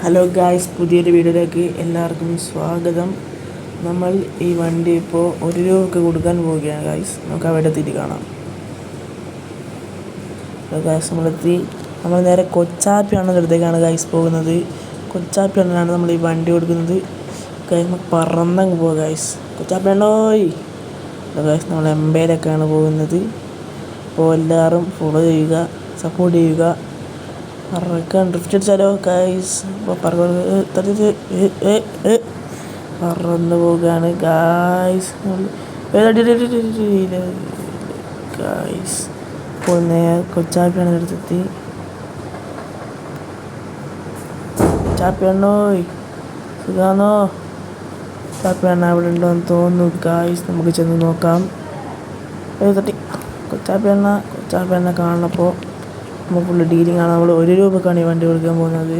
Hello guys, പുതിയൊരു വീഡിയോയിലേക്ക് എല്ലാവർക്കും സ്വാഗതം. നമ്മൾ ഈ വണ്ടി ഇപ്പോൾ ₹1 കൊടുക്കാൻ പോവുകയാണ് ഗായ്സ്. നമുക്ക് അവിടെ എത്തിയിട്ട് കാണാം. ഗായ്സ്, നമ്മൾ നേരെ കൊച്ചാപ്പിയാണ് അടുത്തേക്കാണ് ഗായ്സ് പോകുന്നത്. കൊച്ചാപ്പിയാണ് നമ്മൾ ഈ വണ്ടി കൊടുക്കുന്നത്. ഗായ്സ് പറന്നങ്ങ് പോവുക ഗായ്സ്. കൊച്ചാപ്പിയാണോയ് ഗായ്സ്, നമ്മൾ എംബയിലൊക്കെയാണ് പോകുന്നത്. അപ്പോൾ എല്ലാവരും ഫോളോ ചെയ്യുക, സപ്പോർട്ട് ചെയ്യുക. ഡ്രിഫ്റ്റ് അടിച്ചാലോ ഗായ്സ്. പറന്ന് പോവുകയാണ് ഗായ്സ്. ഗായ്സ് ഇപ്പോൾ കൊച്ചാപ്പിയാണ് അടുത്തെത്തി. കൊച്ചാപ്പിയാണോയ്, സുഖാണോ? കൊച്ചാപ്പിയാണ് അവിടെ ഉണ്ടോയെന്ന് തോന്നുന്നു ഗായ്സ്. നമുക്ക് ചെന്ന് നോക്കാം. തട്ടി കൊച്ചാപ്പിയാണ് കാണുന്നപ്പോൾ നമ്മൾ ഫുള്ള് ഡീലിംഗ് ആണ്. നമ്മൾ ₹1 ഈ വണ്ടി കൊടുക്കാൻ പോകുന്നത്.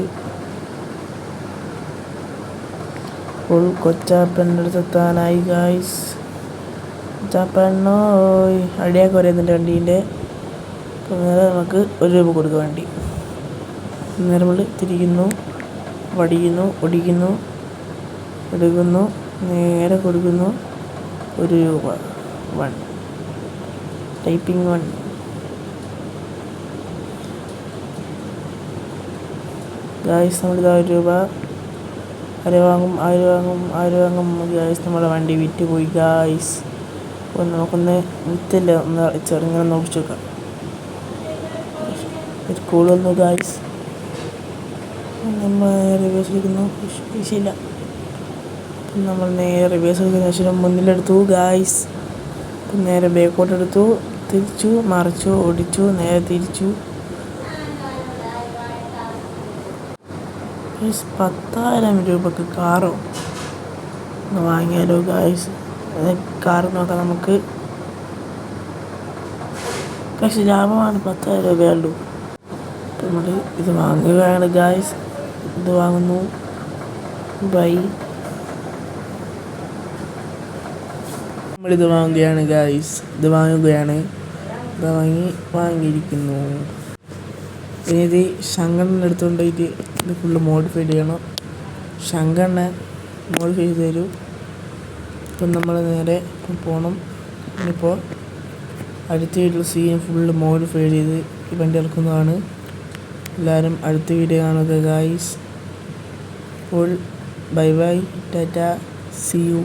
അപ്പോൾ കൊച്ചാപ്പൻ്റെ അടുത്ത് എത്താനായി ഗായ്സ്. കൊച്ചാപ്പണ്ണോയ് അടിയൊക്കെ പറയുന്നുണ്ട് വണ്ടീൻ്റെ. അപ്പോൾ നേരെ നമുക്ക് ₹1 കൊടുക്കുക വണ്ടി. നേരെ നമ്മൾ തിരിക്കുന്നു, വടിക്കുന്നു, ഒടിക്കുന്നു, എടുക്കുന്നു, നേരെ കൊടുക്കുന്നു. ₹1 ടൈപ്പിംഗ് 1. ഗായ്സ്, നമ്മളിതാ ₹1 ആര് വാങ്ങും ഗായ്സ്. നമ്മുടെ വണ്ടി വിറ്റ് പോയി ഗായ്സ്. അപ്പോൾ നമുക്കൊന്ന് വിറ്റില്ല, ഒന്ന് ചെറുങ്ങനെ നോക്കിച്ച് നോക്കാം. ഒരു കോൾ വന്നു ഗായ്സ്. നമ്മൾ റിവേഴ്സ് എടുക്കുന്നു, വിഷയമില്ല. നമ്മൾ നേരെ റിവേഴ്സ് എടുക്കുന്ന ശേഷം മുന്നിലെടുത്തു ഗായ്സ്. നേരെ ബാക്കോട്ട് എടുത്തു, തിരിച്ചു, മറിച്ചു, ഓടിച്ചു, നേരെ തിരിച്ചു. ₹10,000 കാറോ ഒന്ന് വാങ്ങിയാലോ ഗായ്സ്. കാർ നോക്കാം നമുക്ക്. പക്ഷെ ലാഭമാണ്, ₹10,000 ഉള്ളൂ. നമ്മൾ ഇത് വാങ്ങുകയാണ് ഗായ്സ്. ഇത് വാങ്ങുന്നു. ബൈ. നമ്മളിത് വാങ്ങുകയാണ് ഗായ്സ്. ഇത് വാങ്ങിയിരിക്കുന്നു. ഇനി ഇത് ശങ്കണ്ണൻ്റെ അടുത്തുകൊണ്ട് ഇത് ഫുള്ള് മോഡിഫൈ ചെയ്യണം. ശങ്കണ്ണ മോഡിഫൈ ചെയ്ത് തരും. ഇപ്പം നമ്മൾ നേരെ പോകണം. ഇനിയിപ്പോൾ അടുത്ത വീഡിയോ സീൻ ഫുള്ള് മോഡിഫൈ ചെയ്ത് ഈ വണ്ടി ഇറക്കുന്നതാണ്. എല്ലാവരും അടുത്ത വീഡിയോ കാണുക ഗായ്സ്. അപ്പോൾ ബൈ ബൈ, ടാറ്റ, സീ യു.